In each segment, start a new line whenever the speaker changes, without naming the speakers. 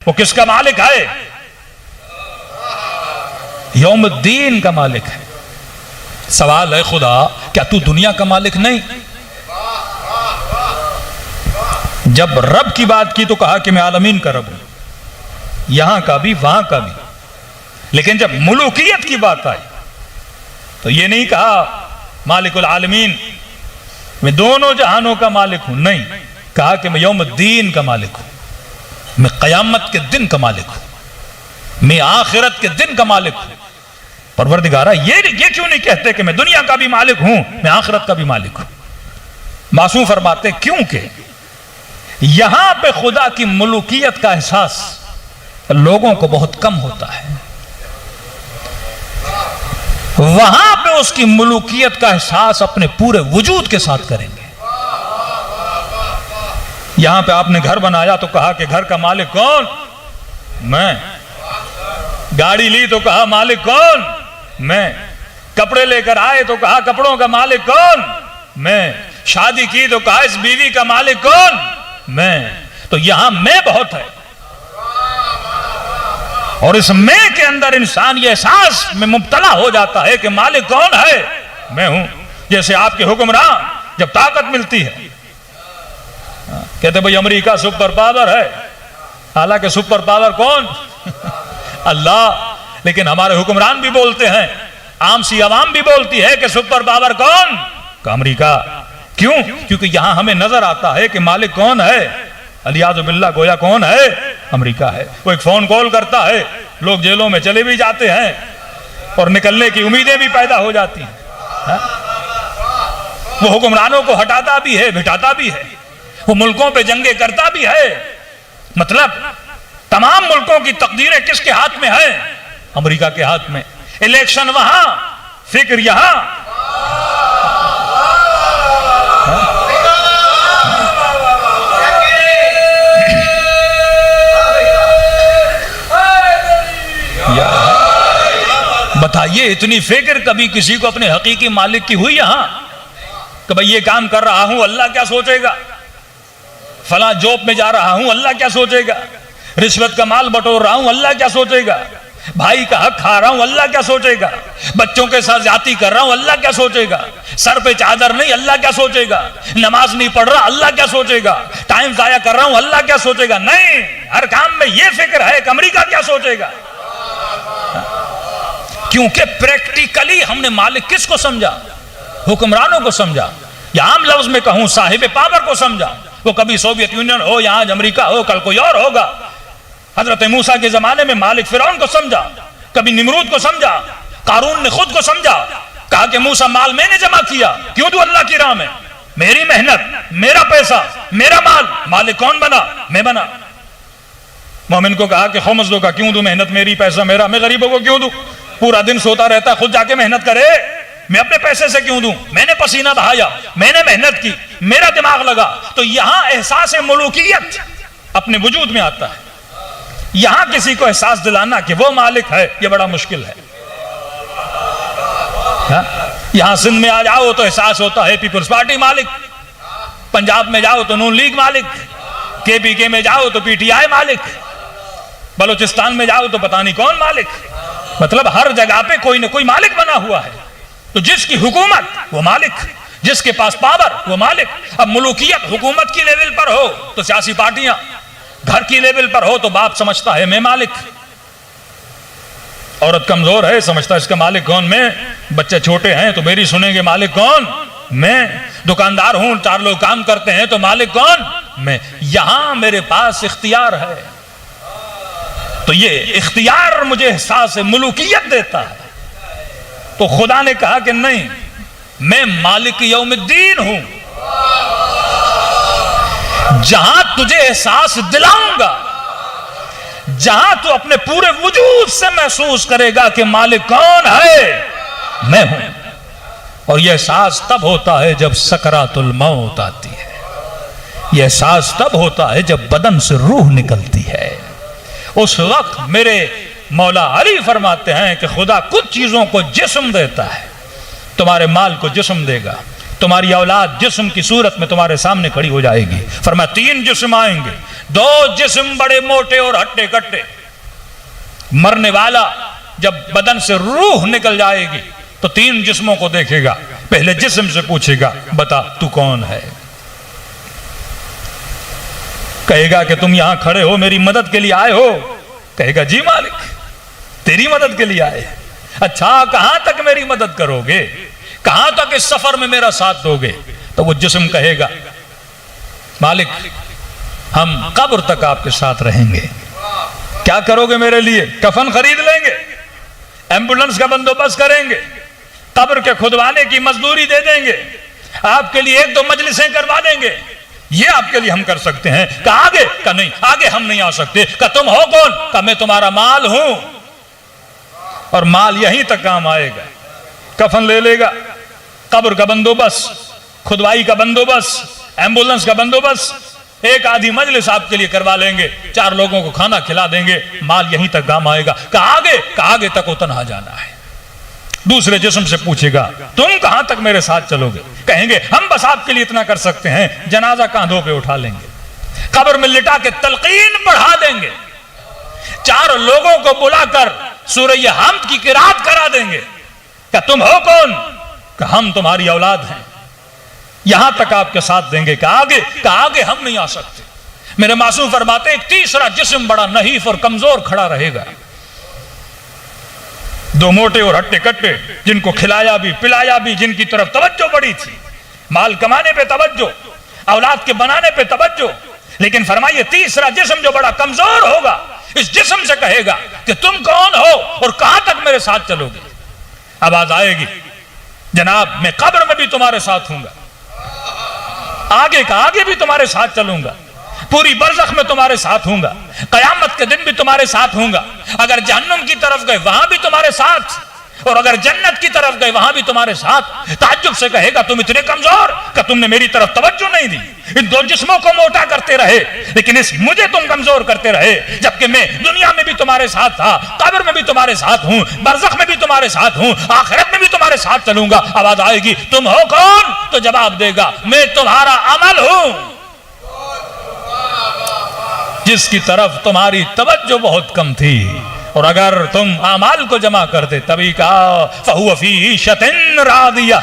वो किसका मालिक है? यौमुद्दीन का मालिक है। सवाल है, खुदा क्या तू दुनिया का मालिक नहीं? जब रब की बात की तो कहा कि मैं आलमीन का रब हूं, यहां का भी वहां का भी। लेकिन जब मुलूकियत की बात आई तो ये नहीं कहा मालिकुल आलमीन, मैं दोनों जहानों का मालिक हूं, नहीं, कहा कि मैं यौमुद्दीन का मालिक हूं, मैं कयामत के दिन का मालिक हूं, मैं आखिरत के दिन का मालिक हूं। परवरदिगारा ये क्यों नहीं कहते कि मैं दुनिया का भी मालिक हूं, मैं आखिरत का भी मालिक हूं? मासूम फरमाते क्योंकि यहां पे खुदा की मुलूकियत का एहसास लोगों को बहुत कम होता है, वहां पे उसकी मुलूकियत का एहसास अपने पूरे वजूद के साथ करेंगे। यहां पे आपने घर बनाया तो कहा कि घर का मालिक कौन? मैं। गाड़ी ली तो कहा मालिक कौन? मैं। कपड़े लेकर आए तो कहा कपड़ों का मालिक कौन? मैं। शादी की तो कहा इस बीवी का मालिक कौन? मैं। तो यहां मैं बहुत है, और इस मैं के अंदर इंसान ये एहसास में मुब्तला हो जाता है कि मालिक कौन है? मैं हूं। जैसे आपके हुक्मरान जब ताकत मिलती है कहते भाई अमेरिका सुपर पावर है, हालांकि सुपर पावर कौन? अल्लाह। लेकिन हमारे हुक्मरान भी बोलते हैं, आम सी आवाम भी बोलती है कि सुपर पावर कौन? अमेरिका। क्यों? क्योंकि यहां हमें नजर आता है कि मालिक कौन है? अलियाज़ु बिल्लाह, गोया कौन है? अमेरिका है। वो एक फोन कॉल करता है, लोग जेलों में चले भी जाते हैं और निकलने की उम्मीदें भी पैदा हो जाती हैं। वो हुक्मरानों को हटाता भी है, बिठाता भी है, वो मुल्कों पे जंगे करता भी है। मतलब तमाम मुल्कों की तकदीरें किसके हाथ में है? अमेरिका के हाथ में। इलेक्शन वहां, फिक्र यहां। बताइए, इतनी फिक्र कभी किसी को अपने हकीकी मालिक की हुई यहां कि भाई ये काम कर रहा हूं, अल्लाह क्या सोचेगा? फला जॉब में जा रहा हूं, अल्लाह क्या सोचेगा? रिश्वत का माल बटोर रहा हूं, अल्लाह क्या सोचेगा? भाई का हक खा रहा हूं, अल्लाह क्या सोचेगा? बच्चों के साथ जाती कर रहा हूं, अल्लाह क्या सोचेगा? सर पे चादर नहीं, अल्लाह क्या सोचेगा? नमाज नहीं पढ़ रहा, अल्लाह क्या सोचेगा? टाइम जाया कर रहा हूं, अल्लाह क्या सोचेगा? नहीं, हर काम में यह फिक्र है कि अमेरिका क्या सोचेगा। क्योंकि प्रैक्टिकली हमने मालिक किसको समझा? हुक्मरानों को समझा, या आम लफ्ज में कहूं साहिब पावर को समझा। वो कभी सोवियत यूनियन हो या आज अमेरिका हो, कल कोई और होगा। हजरत मूसा के जमाने में मालिक फिरौन को समझा, कभी निमरूद को समझा, कारून ने खुद को समझा, कहा कि मूसा माल मैंने जमा किया, क्यों दूं अल्लाह की राह में? मेरी मेहनत, मेरा पैसा, मेरा माल, मालिक कौन बना? मैं बना। मोमिन को कहा कि खुम्स दो का, क्यों दूं मेहनत, मेरी पैसा मेरा, मैं गरीबों को क्यों दूं? पूरा दिन सोता रहता, खुद जाके मेहनत करे, मैं अपने पैसे से क्यों दूं? मैंने पसीना बहाया, मैंने मेहनत की, मेरा दिमाग लगा। तो यहां एहसास मुलूकियत अपने वजूद में आता है। यहां किसी को एहसास दिलाना कि वो मालिक है, यह बड़ा मुश्किल है। यहां सिंध में आ जाओ तो एहसास होता है पीपल्स पार्टी मालिक, पंजाब में जाओ तो नून लीग मालिक, केपीके में जाओ तो पीटीआई मालिक, बलूचिस्तान में जाओ तो पता नहीं कौन मालिक। मतलब हर जगह पे कोई ना कोई मालिक बना हुआ है। तो जिसकी हुकूमत वो मालिक, जिसके पास पावर वो मालिक। अब मुलूकियत हुकूमत की लेवल पर हो तो सियासी पार्टियां, घर की लेवल पर हो तो बाप समझता है मैं मालिक, औरत कमजोर है समझता है इसका मालिक कौन? मैं। बच्चे छोटे हैं तो मेरी सुनेंगे, मालिक कौन? मैं। दुकानदार हूं, 4 लोग काम करते हैं तो मालिक कौन? मैं। यहां मेरे पास इख्तियार है, तो ये इख्तियार मुझे एहसास मुलूकियत देता है। तो खुदा ने कहा कि नहीं, मैं मालिक यौमुद्दीन हूं, जहां तुझे एहसास दिलाऊंगा, जहां तू अपने पूरे वजूद से महसूस करेगा कि मालिक कौन है? मैं हूं। और यह एहसास तब होता है जब सकरातुल मौत आती है। यह एहसास तब होता है जब बदन से रूह निकलती है। उस वक्त मेरे मौला अली फरमाते हैं कि खुदा कुछ चीजों को जिस्म देता है। तुम्हारे माल को जिस्म देगा, तुम्हारी औलाद जिस्म की सूरत में तुम्हारे सामने खड़ी हो जाएगी। फरमाया 3 जिस्म आएंगे, दो जिस्म बड़े मोटे और हट्टे कट्टे। मरने वाला जब बदन से रूह निकल जाएगी तो तीन जिस्मों को देखेगा। पहले जिस्म से पूछेगा, बता तू कौन है? कहेगा कि तुम यहां खड़े हो, मेरी मदद के लिए आए हो? कहेगा जी मालिक, तेरी मदद के लिए आए। अच्छा, कहां तक मेरी मदद करोगे? कहां तक इस सफर में मेरा साथ दोगे? तो वो जिस्म कहेगा, मालिक हम कब्र तक आपके साथ रहेंगे। क्या करोगे मेरे लिए? कफन खरीद लेंगे, एम्बुलेंस का बंदोबस्त करेंगे, कब्र के खुदवाने की मजदूरी दे देंगे, आपके लिए एक दो मजलिसें करवा देंगे, ये आपके लिए हम कर सकते हैं। कहा आगे? का नहीं, आगे हम नहीं आ सकते। का तुम हो कौन? का मैं तुम्हारा माल हूं, और माल यहीं तक काम आएगा। कफन ले लेगा, कब्र का बंदोबस्त, खुदवाई का बंदोबस्त, एम्बुलेंस का बंदोबस्त, एक आधी मजलिस आपके लिए करवा लेंगे, 4 लोगों को खाना खिला देंगे, माल यहीं तक काम आएगा। कहा आगे तक उतना जाना है। दूसरे जिस्म से पूछेगा, तुम कहां तक मेरे साथ चलोगे? कहेंगे हम बस आपके लिए इतना कर सकते हैं, जनाजा कांधों पे उठा लेंगे, कब्र में लिटा के तलकीन पढ़ा देंगे, 4 लोगों को बुलाकर सूरह हमद की किरात करा देंगे। क्या तुम हो कौन? कि हम तुम्हारी औलाद हैं, यहां तक आपके साथ देंगे। कहा आगे हम नहीं आ सकते। मेरे मासूम फरमाते एक तीसरा जिस्म बड़ा नहीफ और कमजोर खड़ा रहेगा। 2 मोटे और हट्टे कट्टे, जिनको खिलाया भी पिलाया भी, जिनकी तरफ तवज्जो बड़ी थी, माल कमाने पे तवज्जो, औलाद के बनाने पे तवज्जो, लेकिन फरमाइए तीसरा जिस्म जो बड़ा कमजोर होगा, इस जिस्म से कहेगा कि तुम कौन हो और कहां तक मेरे साथ चलोगे? आवाज आएगी, जनाब मैं कब्र में भी तुम्हारे साथ हूंगा, आगे भी तुम्हारे साथ चलूंगा, पूरी बरज़ख में तुम्हारे साथ हूंगा, कयामत के दिन भी तुम्हारे साथ हूंगा। अगर जहन्नुम की तरफ गए वहां भी तुम्हारे साथ, और अगर जन्नत की तरफ गए वहां भी तुम्हारे साथ। ताज्जुब से कहेगा, तुम इतने कमजोर कि तुमने मेरी तरफ तवज्जो नहीं दी। इन 2 जिस्मों को मोटा करते रहे, लेकिन इस मुझे तुम कमजोर करते रहे, जबकि मैं दुनिया में भी तुम्हारे साथ था, कब्र में भी तुम्हारे साथ हूं, बरज़ख में भी तुम्हारे साथ हूं, आखिरत में भी तुम्हारे साथ चलूंगा। आवाज आएगी, तुम हो कौन? तो जवाब देगा, मैं तुम्हारा अमल हूं, जिसकी तरफ तुम्हारी तवज्जो बहुत कम थी, और अगर तुम आमाल को जमा करते तभी कहा फहुव फी ईशतिन रादिया।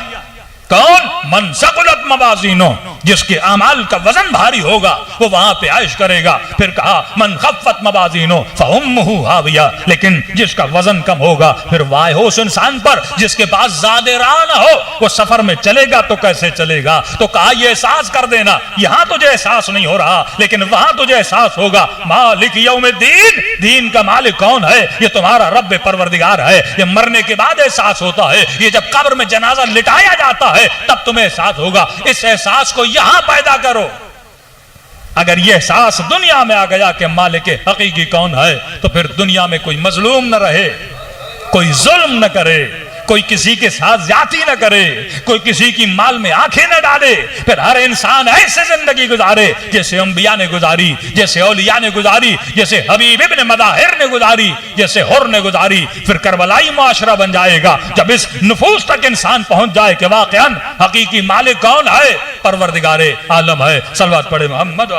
कौन? मन सकुलत मवाज़ीनो, जिसके आमाल का वजन भारी होगा वो वहां पे आयश करेगा। फिर कहा मन खफ्फत मवाज़ीनो फउम्मुहु हाविया, लेकिन जिसका वजन कम होगा फिर वाह हो उस इंसान पर जिसके पास ज़ादे राह न हो, वो सफर में चलेगा तो कैसे चलेगा? तो कहा ये एहसास कर देना, यहां तुझे एहसास नहीं हो रहा लेकिन वहां तुझे एहसास होगा। मालिक यौमिद्दीन, दीन का मालिक कौन है? ये तुम्हारा रब परवरदिगार है। ये मरने के बाद एहसास होता है, ये जब कब्र में जनाजा लिटाया जाता है तब तुम्हें एहसास होगा। इस एहसास को यहां पैदा करो। अगर यह एहसास दुनिया में आ गया कि मालिक हकीकी कौन है, तो फिर दुनिया में कोई मजलूम न रहे, कोई जुल्म न करे, कोई किसी के साथ ज्यादती न करे, कोई किसी की माल में आंखें न डाले। फिर हर इंसान ऐसे जिंदगी गुजारे जैसे अंबिया ने गुजारी, जैसे औलिया ने गुजारी, जैसे हबीब इब्न मदाहिर ने गुजारी, जैसे हुर ने गुजारी। फिर करबलाई मुआशरा बन जाएगा जब इस नुफूस तक इंसान पहुंच जाए कि वाकईन हकीकी मालिक कौन है? परवरदिगारे आलम है। सल्लल्लाहु अलैहि मोहम्मद।